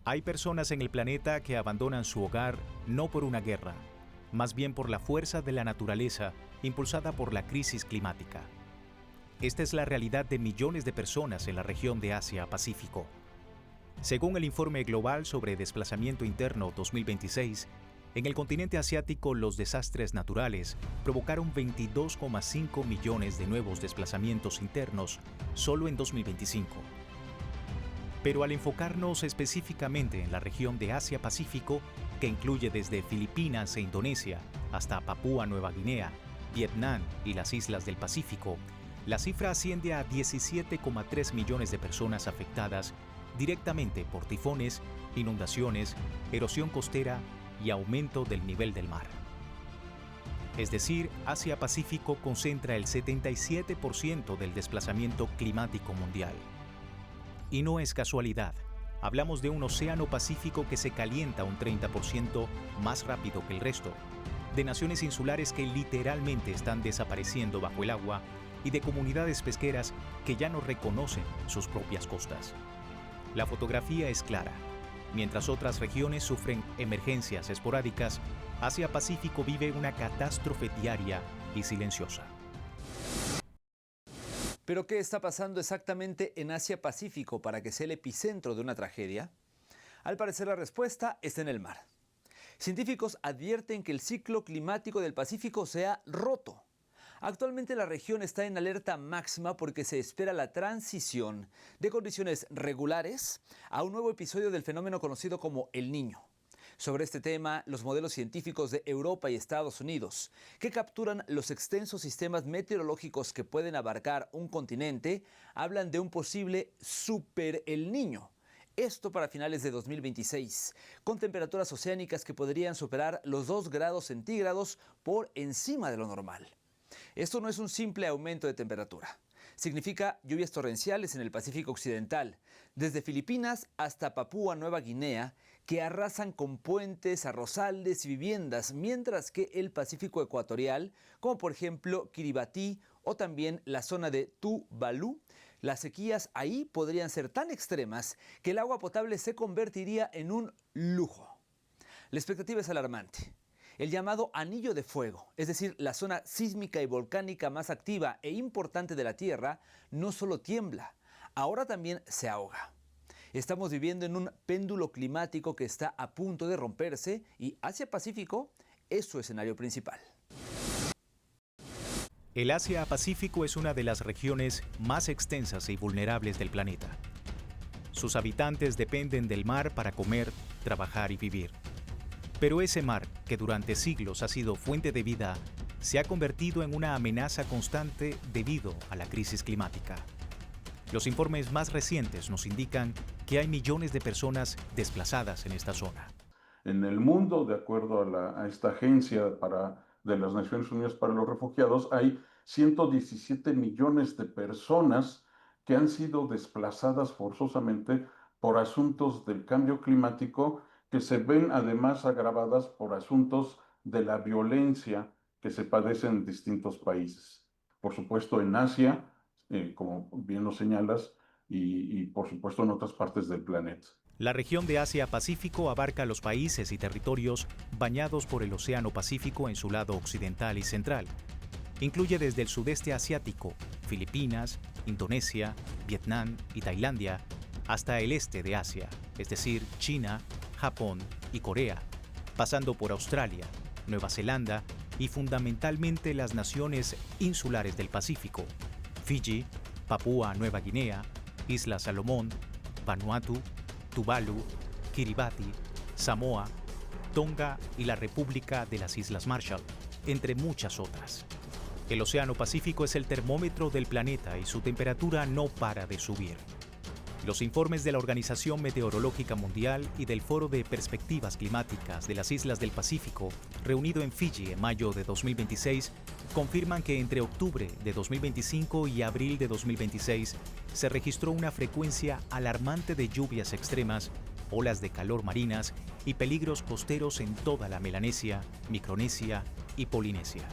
Hay personas en el planeta que abandonan su hogar no por una guerra, más bien por la fuerza de la naturaleza impulsada por la crisis climática. Esta es la realidad de millones de personas en la región de Asia-Pacífico. Según el Informe Global sobre Desplazamiento Interno 2026, en el continente asiático los desastres naturales provocaron 22,5 millones de nuevos desplazamientos internos solo en 2025. Pero al enfocarnos específicamente en la región de Asia-Pacífico, que incluye desde Filipinas e Indonesia hasta Papúa Nueva Guinea, Vietnam y las islas del Pacífico, la cifra asciende a 17,3 millones de personas afectadas directamente por tifones, inundaciones, erosión costera y aumento del nivel del mar. Es decir, Asia-Pacífico concentra el 77% del desplazamiento climático mundial. Y no es casualidad. Hablamos de un océano Pacífico que se calienta un 30% más rápido que el resto, de naciones insulares que literalmente están desapareciendo bajo el agua y de comunidades pesqueras que ya no reconocen sus propias costas. La fotografía es clara. Mientras otras regiones sufren emergencias esporádicas, Asia-Pacífico vive una catástrofe diaria y silenciosa. ¿Pero qué está pasando exactamente en Asia-Pacífico para que sea el epicentro de una tragedia? Al parecer la respuesta está en el mar. Científicos advierten que el ciclo climático del Pacífico se ha roto. Actualmente la región está en alerta máxima porque se espera la transición de condiciones regulares a un nuevo episodio del fenómeno conocido como El Niño. Sobre este tema, los modelos científicos de Europa y Estados Unidos, que capturan los extensos sistemas meteorológicos que pueden abarcar un continente, hablan de un posible super El Niño. Esto para finales de 2026, con temperaturas oceánicas que podrían superar los 2 grados centígrados por encima de lo normal. Esto no es un simple aumento de temperatura. Significa lluvias torrenciales en el Pacífico Occidental, desde Filipinas hasta Papúa Nueva Guinea, que arrasan con puentes, arrozales y viviendas, mientras que el Pacífico Ecuatorial, como por ejemplo Kiribati o también la zona de Tuvalu, las sequías ahí podrían ser tan extremas que el agua potable se convertiría en un lujo. La expectativa es alarmante. El llamado Anillo de Fuego, es decir, la zona sísmica y volcánica más activa e importante de la Tierra, no solo tiembla, ahora también se ahoga. Estamos viviendo en un péndulo climático que está a punto de romperse y Asia-Pacífico es su escenario principal. El Asia-Pacífico es una de las regiones más extensas y vulnerables del planeta. Sus habitantes dependen del mar para comer, trabajar y vivir. Pero ese mar, que durante siglos ha sido fuente de vida, se ha convertido en una amenaza constante debido a la crisis climática. Los informes más recientes nos indican que hay millones de personas desplazadas en esta zona. En el mundo, de acuerdo a esta agencia de las Naciones Unidas para los Refugiados, hay 117 millones de personas que han sido desplazadas forzosamente por asuntos del cambio climático que se ven además agravadas por asuntos de la violencia que se padece en distintos países. Por supuesto en Asia, como bien lo señalas, y por supuesto en otras partes del planeta. La región de Asia-Pacífico abarca los países y territorios bañados por el Océano Pacífico en su lado occidental y central. Incluye desde el sudeste asiático, Filipinas, Indonesia, Vietnam y Tailandia, hasta el este de Asia, es decir, China, Japón y Corea, pasando por Australia, Nueva Zelanda y fundamentalmente las naciones insulares del Pacífico, Fiji, Papúa Nueva Guinea, Islas Salomón, Vanuatu, Tuvalu, Kiribati, Samoa, Tonga y la República de las Islas Marshall, entre muchas otras. El Océano Pacífico es el termómetro del planeta y su temperatura no para de subir. Los informes de la Organización Meteorológica Mundial y del Foro de Perspectivas Climáticas de las Islas del Pacífico, reunido en Fiji en mayo de 2026, confirman que entre octubre de 2025 y abril de 2026 se registró una frecuencia alarmante de lluvias extremas, olas de calor marinas y peligros costeros en toda la Melanesia, Micronesia y Polinesia.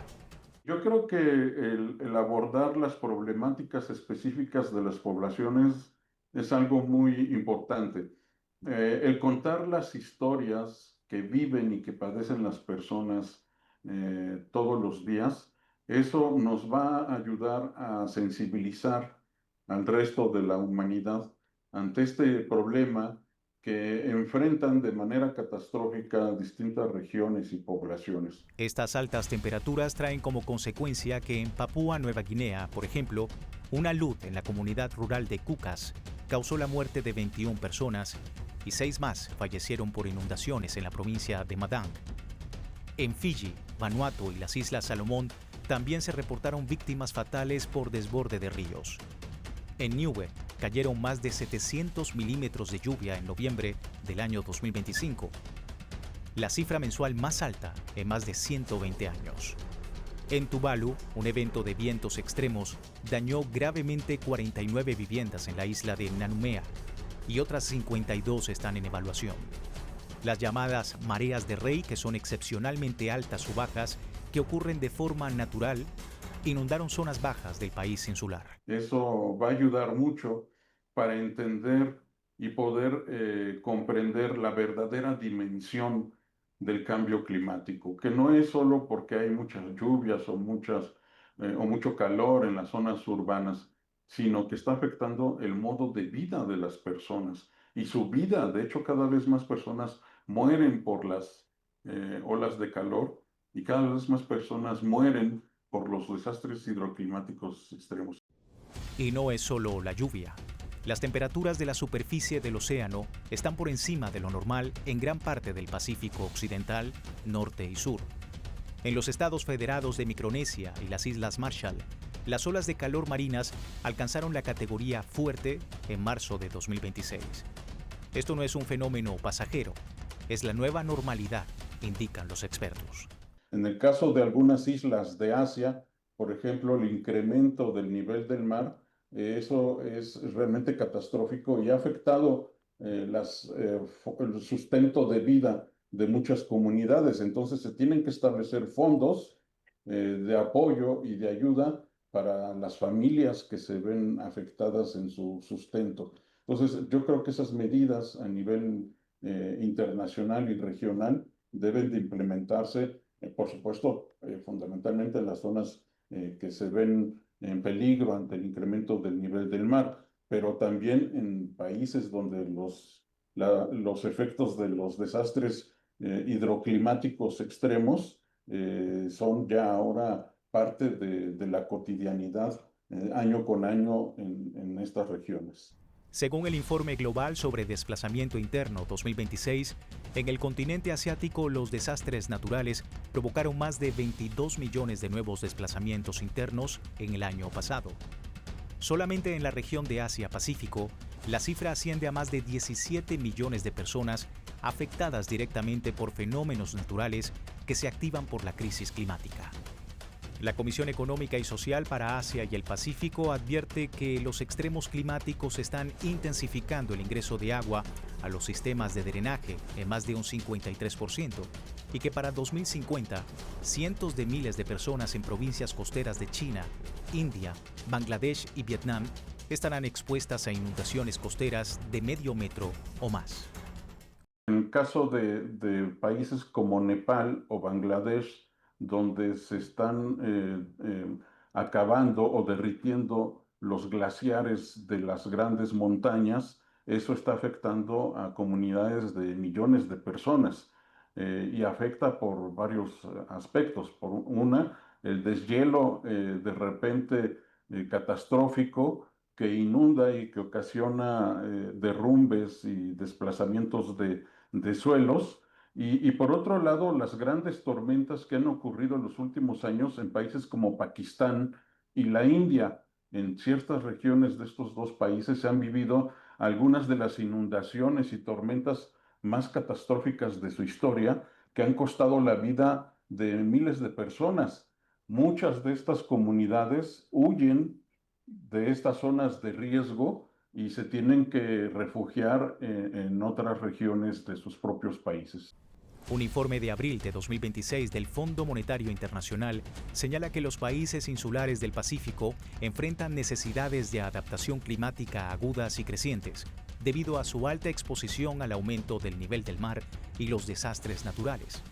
Yo creo que el abordar las problemáticas específicas de las poblaciones es algo muy importante. El contar las historias que viven y que padecen las personas todos los días, eso nos va a ayudar a sensibilizar al resto de la humanidad ante este problema que enfrentan de manera catastrófica distintas regiones y poblaciones. Estas altas temperaturas traen como consecuencia que en Papúa Nueva Guinea, por ejemplo, una luz en la comunidad rural de Cucas causó la muerte de 21 personas y 6 más fallecieron por inundaciones en la provincia de Madang. En Fiji, Vanuatu y las Islas Salomón también se reportaron víctimas fatales por desborde de ríos. En Niue cayeron más de 700 milímetros de lluvia en noviembre del año 2025, la cifra mensual más alta en más de 120 años. En Tuvalu, un evento de vientos extremos dañó gravemente 49 viviendas en la isla de Nanumea y otras 52 están en evaluación. Las llamadas mareas de rey, que son excepcionalmente altas o bajas, que ocurren de forma natural, inundaron zonas bajas del país insular. Eso va a ayudar mucho para entender y poder comprender la verdadera dimensión del cambio climático, que no es solo porque hay muchas lluvias o mucho calor en las zonas urbanas, sino que está afectando el modo de vida de las personas y su vida. De hecho, cada vez más personas mueren por las olas de calor y cada vez más personas mueren por los desastres hidroclimáticos extremos. Y no es solo la lluvia. Las temperaturas de la superficie del océano están por encima de lo normal en gran parte del Pacífico Occidental, Norte y Sur. En los estados federados de Micronesia y las Islas Marshall, las olas de calor marinas alcanzaron la categoría fuerte en marzo de 2026. Esto no es un fenómeno pasajero, es la nueva normalidad, indican los expertos. En el caso de algunas islas de Asia, por ejemplo, el incremento del nivel del mar, eso es realmente catastrófico y ha afectado el sustento de vida de muchas comunidades. Entonces se tienen que establecer fondos de apoyo y de ayuda para las familias que se ven afectadas en su sustento. Entonces yo creo que esas medidas a nivel internacional y regional deben de implementarse, por supuesto, fundamentalmente en las zonas que se ven en peligro ante el incremento del nivel del mar, pero también en países donde los efectos de los desastres hidroclimáticos extremos son ya ahora parte de la cotidianidad año con año en estas regiones. Según el Informe Global sobre Desplazamiento Interno 2026, en el continente asiático los desastres naturales provocaron más de 22 millones de nuevos desplazamientos internos en el año pasado. Solamente en la región de Asia-Pacífico, la cifra asciende a más de 17 millones de personas afectadas directamente por fenómenos naturales que se activan por la crisis climática. La Comisión Económica y Social para Asia y el Pacífico advierte que los extremos climáticos están intensificando el ingreso de agua a los sistemas de drenaje en más de un 53% y que para 2050 cientos de miles de personas en provincias costeras de China, India, Bangladesh y Vietnam estarán expuestas a inundaciones costeras de medio metro o más. En el caso de países como Nepal o Bangladesh, donde se están acabando o derritiendo los glaciares de las grandes montañas, eso está afectando a comunidades de millones de personas y afecta por varios aspectos. Por una, el deshielo de repente catastrófico que inunda y que ocasiona derrumbes y desplazamientos de suelos. Y por otro lado, las grandes tormentas que han ocurrido en los últimos años en países como Pakistán y la India. En ciertas regiones de estos dos países se han vivido algunas de las inundaciones y tormentas más catastróficas de su historia que han costado la vida de miles de personas. Muchas de estas comunidades huyen de estas zonas de riesgo y se tienen que refugiar en otras regiones de sus propios países. Un informe de abril de 2026 del Fondo Monetario Internacional señala que los países insulares del Pacífico enfrentan necesidades de adaptación climática agudas y crecientes, debido a su alta exposición al aumento del nivel del mar y los desastres naturales.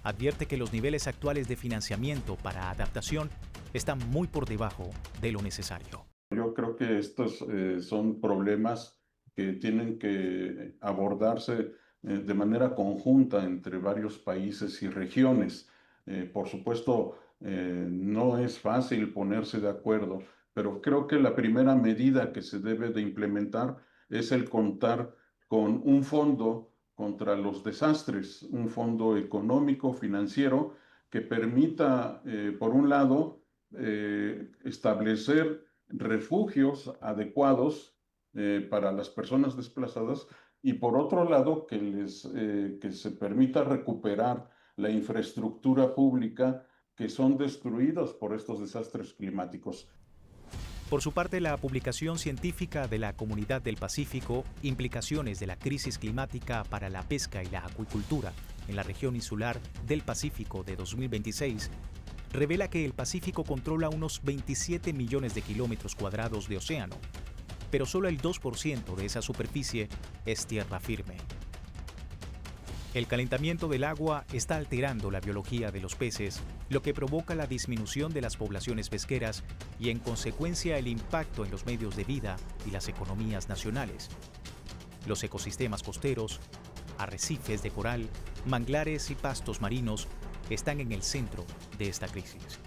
Advierte que los niveles actuales de financiamiento para adaptación están muy por debajo de lo necesario. Yo creo que estos son problemas que tienen que abordarse de manera conjunta entre varios países y regiones. Por supuesto, no es fácil ponerse de acuerdo, pero creo que la primera medida que se debe de implementar es el contar con un fondo contra los desastres, un fondo económico, financiero, que permita, por un lado, establecer refugios adecuados para las personas desplazadas y por otro lado que se permita recuperar la infraestructura pública que son destruidas por estos desastres climáticos. Por su parte, la publicación científica de la Comunidad del Pacífico, Implicaciones de la crisis climática para la pesca y la acuicultura en la región insular del Pacífico de 2026, revela que el Pacífico controla unos 27 millones de kilómetros cuadrados de océano, pero solo el 2% de esa superficie es tierra firme. El calentamiento del agua está alterando la biología de los peces, lo que provoca la disminución de las poblaciones pesqueras y, en consecuencia, el impacto en los medios de vida y las economías nacionales. Los ecosistemas costeros, arrecifes de coral, manglares y pastos marinos están en el centro de esta crisis.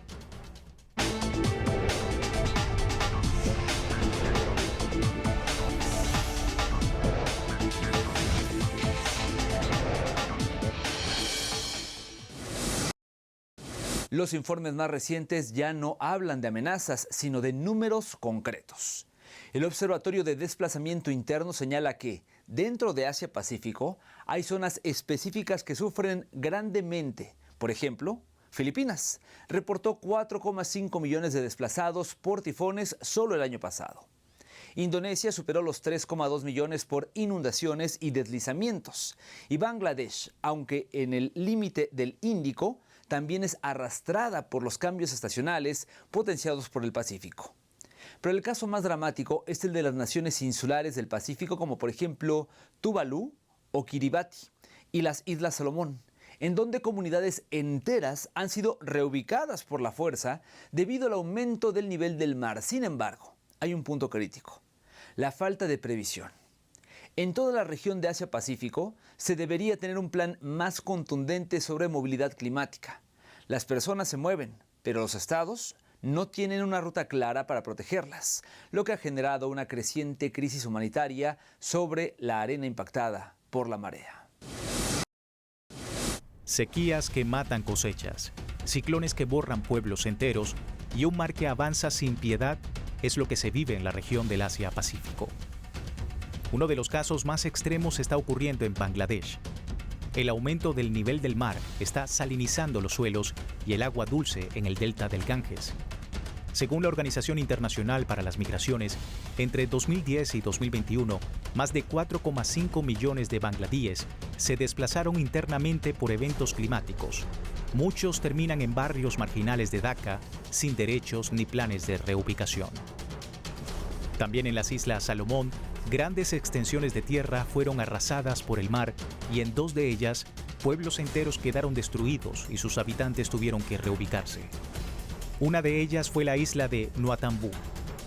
Los informes más recientes ya no hablan de amenazas, sino de números concretos. El Observatorio de Desplazamiento Interno señala que, dentro de Asia-Pacífico, hay zonas específicas que sufren grandemente. Por ejemplo, Filipinas reportó 4,5 millones de desplazados por tifones solo el año pasado. Indonesia superó los 3,2 millones por inundaciones y deslizamientos. Y Bangladesh, aunque en el límite del Índico, también es arrastrada por los cambios estacionales potenciados por el Pacífico. Pero el caso más dramático es el de las naciones insulares del Pacífico, como por ejemplo Tuvalu o Kiribati y las Islas Salomón, en donde comunidades enteras han sido reubicadas por la fuerza debido al aumento del nivel del mar. Sin embargo, hay un punto crítico: la falta de previsión. En toda la región de Asia-Pacífico se debería tener un plan más contundente sobre movilidad climática. Las personas se mueven, pero los estados no tienen una ruta clara para protegerlas, lo que ha generado una creciente crisis humanitaria sobre la arena impactada por la marea. Sequías que matan cosechas, ciclones que borran pueblos enteros y un mar que avanza sin piedad es lo que se vive en la región del Asia-Pacífico. Uno de los casos más extremos está ocurriendo en Bangladesh. El aumento del nivel del mar está salinizando los suelos y el agua dulce en el delta del Ganges. Según la Organización Internacional para las Migraciones, entre 2010 y 2021, más de 4,5 millones de bangladíes se desplazaron internamente por eventos climáticos. Muchos terminan en barrios marginales de Dhaka, sin derechos ni planes de reubicación. También en las Islas Salomón, grandes extensiones de tierra fueron arrasadas por el mar y en 2 de ellas, pueblos enteros quedaron destruidos y sus habitantes tuvieron que reubicarse. Una de ellas fue la isla de Nuatambu,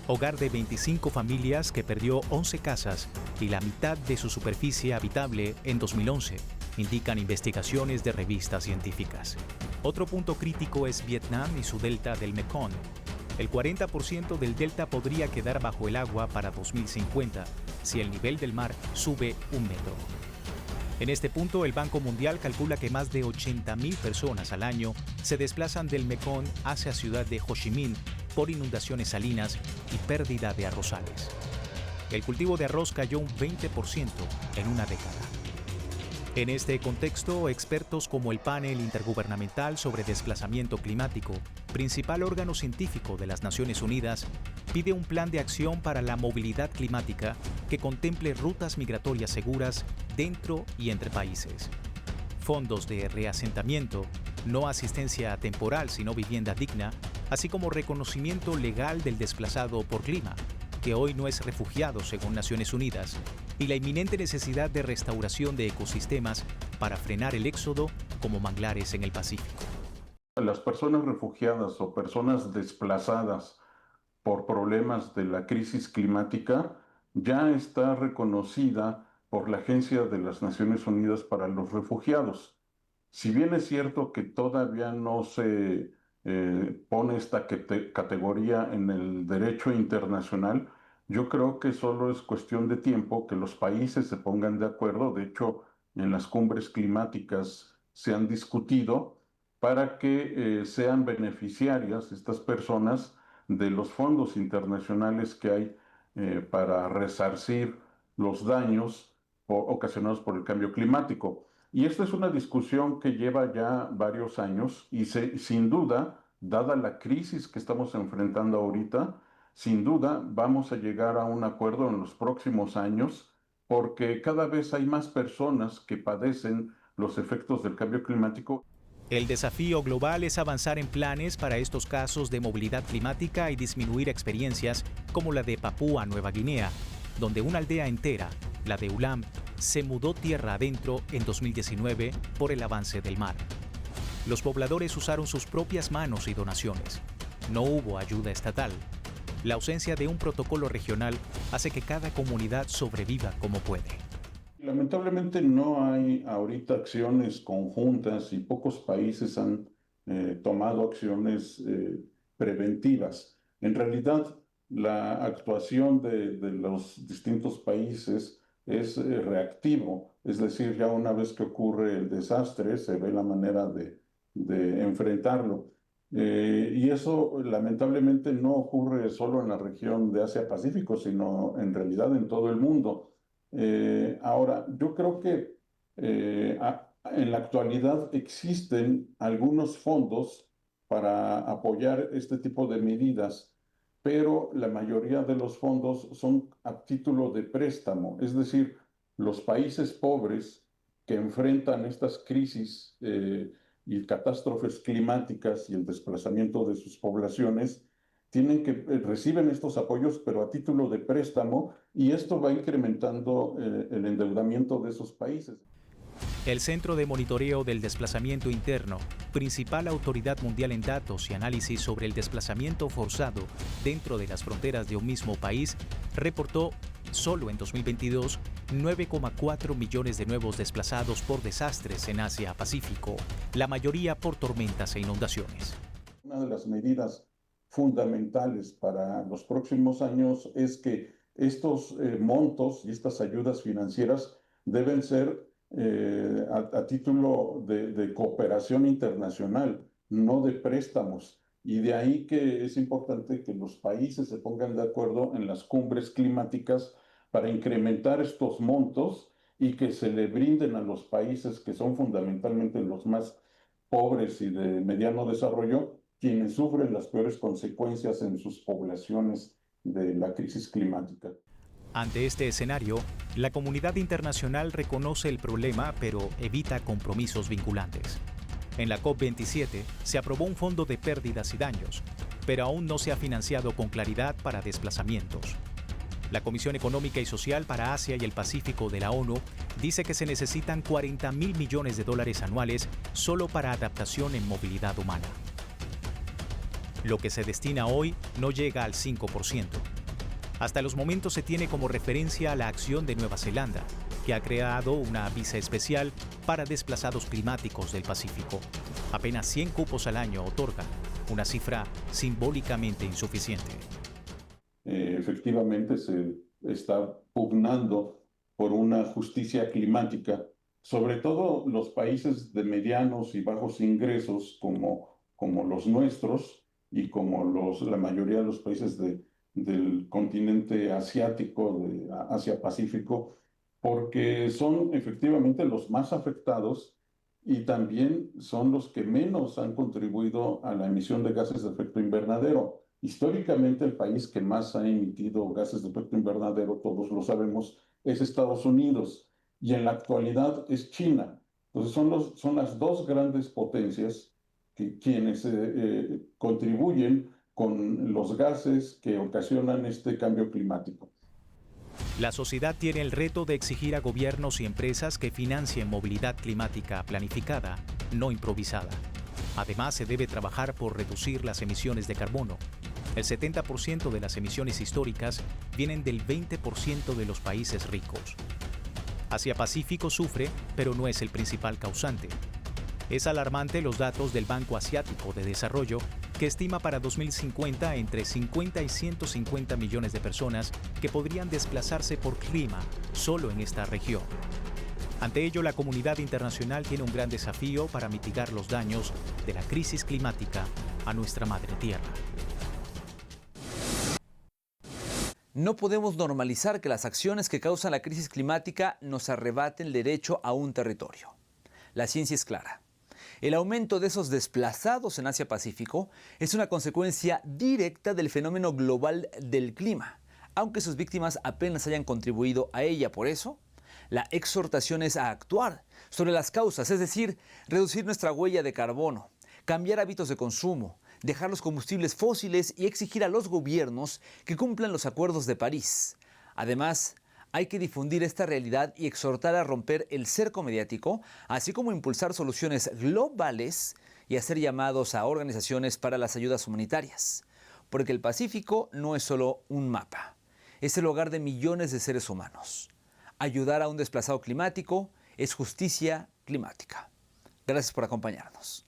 hogar de 25 familias que perdió 11 casas y la mitad de su superficie habitable en 2011, indican investigaciones de revistas científicas. Otro punto crítico es Vietnam y su delta del Mekong. El 40% del delta podría quedar bajo el agua para 2050 si el nivel del mar sube 1 metro. En este punto, el Banco Mundial calcula que más de 80.000 personas al año se desplazan del Mekong hacia ciudad de Ho Chi Minh por inundaciones salinas y pérdida de arrozales. El cultivo de arroz cayó un 20% en una década. En este contexto, expertos como el Panel Intergubernamental sobre Desplazamiento Climático, principal órgano científico de las Naciones Unidas, pide un plan de acción para la movilidad climática que contemple rutas migratorias seguras dentro y entre países. fondos de reasentamiento, no asistencia temporal sino vivienda digna, así como reconocimiento legal del desplazado por clima, que hoy no es refugiado según Naciones Unidas, y la inminente necesidad de restauración de ecosistemas para frenar el éxodo como manglares en el Pacífico. Las personas refugiadas o personas desplazadas por problemas de la crisis climática ya está reconocida por la Agencia de las Naciones Unidas para los Refugiados. Si bien es cierto que todavía no se pone esta categoría en el derecho internacional, yo creo que solo es cuestión de tiempo que los países se pongan de acuerdo. De hecho, en las cumbres climáticas se han discutido para que sean beneficiarias estas personas de los fondos internacionales que hay para resarcir los daños ocasionados por el cambio climático. Y esta es una discusión que lleva ya varios años y sin duda, dada la crisis que estamos enfrentando ahorita, sin duda vamos a llegar a un acuerdo en los próximos años porque cada vez hay más personas que padecen los efectos del cambio climático. El desafío global es avanzar en planes para estos casos de movilidad climática y disminuir experiencias como la de Papúa Nueva Guinea, donde una aldea entera, la de Ulam, se mudó tierra adentro en 2019 por el avance del mar. Los pobladores usaron sus propias manos y donaciones. No hubo ayuda estatal. La ausencia de un protocolo regional hace que cada comunidad sobreviva como puede. Lamentablemente no hay ahorita acciones conjuntas y pocos países han tomado acciones preventivas. En realidad, la actuación de los distintos países es reactivo, es decir, ya una vez que ocurre el desastre, se ve la manera de enfrentarlo. Y eso lamentablemente no ocurre solo en la región de Asia-Pacífico, sino en realidad en todo el mundo. Ahora, yo creo que en la actualidad existen algunos fondos para apoyar este tipo de medidas, pero la mayoría de los fondos son a título de préstamo, es decir, los países pobres que enfrentan estas crisis y catástrofes climáticas y el desplazamiento de sus poblaciones, reciben estos apoyos, pero a título de préstamo, y esto va incrementando el endeudamiento de esos países. El Centro de Monitoreo del Desplazamiento Interno, principal autoridad mundial en datos y análisis sobre el desplazamiento forzado dentro de las fronteras de un mismo país, reportó solo en 2022 9,4 millones de nuevos desplazados por desastres en Asia-Pacífico, la mayoría por tormentas e inundaciones. Una de las medidas fundamentales para los próximos años es que estos montos y estas ayudas financieras deben ser a título de cooperación internacional, no de préstamos. Y de ahí que es importante que los países se pongan de acuerdo en las cumbres climáticas para incrementar estos montos y que se le brinden a los países que son fundamentalmente los más pobres y de mediano desarrollo, quienes sufren las peores consecuencias en sus poblaciones de la crisis climática. Ante este escenario, la comunidad internacional reconoce el problema, pero evita compromisos vinculantes. En la COP27 se aprobó un fondo de pérdidas y daños, pero aún no se ha financiado con claridad para desplazamientos. La Comisión Económica y Social para Asia y el Pacífico de la ONU dice que se necesitan $40.000 millones anuales solo para adaptación en movilidad humana. Lo que se destina hoy no llega al 5%. Hasta los momentos se tiene como referencia la acción de Nueva Zelanda, que ha creado una visa especial para desplazados climáticos del Pacífico. Apenas 100 cupos al año otorgan, una cifra simbólicamente insuficiente. Efectivamente, se está pugnando por una justicia climática, sobre todo los países de medianos y bajos ingresos como los nuestros y como la mayoría de los países del continente asiático, de Asia-Pacífico, porque son efectivamente los más afectados y también son los que menos han contribuido a la emisión de gases de efecto invernadero. Históricamente, el país que más ha emitido gases de efecto invernadero, todos lo sabemos, es Estados Unidos, y en la actualidad es China. Entonces son las dos grandes potencias quienes contribuyen con los gases que ocasionan este cambio climático. La sociedad tiene el reto de exigir a gobiernos y empresas que financien movilidad climática planificada, no improvisada. Además, se debe trabajar por reducir las emisiones de carbono. El 70% de las emisiones históricas vienen del 20% de los países ricos. Asia-Pacífico sufre, pero no es el principal causante. Es alarmante los datos del Banco Asiático de Desarrollo, que estima para 2050 entre 50 y 150 millones de personas que podrían desplazarse por clima solo en esta región. Ante ello, la comunidad internacional tiene un gran desafío para mitigar los daños de la crisis climática a nuestra madre tierra. No podemos normalizar que las acciones que causan la crisis climática nos arrebaten el derecho a un territorio. La ciencia es clara. El aumento de esos desplazados en Asia-Pacífico es una consecuencia directa del fenómeno global del clima, aunque sus víctimas apenas hayan contribuido a ella. Por eso, la exhortación es a actuar sobre las causas, es decir, reducir nuestra huella de carbono, cambiar hábitos de consumo, dejar los combustibles fósiles y exigir a los gobiernos que cumplan los acuerdos de París. Además, hay que difundir esta realidad y exhortar a romper el cerco mediático, así como impulsar soluciones globales y hacer llamados a organizaciones para las ayudas humanitarias. Porque el Pacífico no es solo un mapa, es el hogar de millones de seres humanos. Ayudar a un desplazado climático es justicia climática. Gracias por acompañarnos.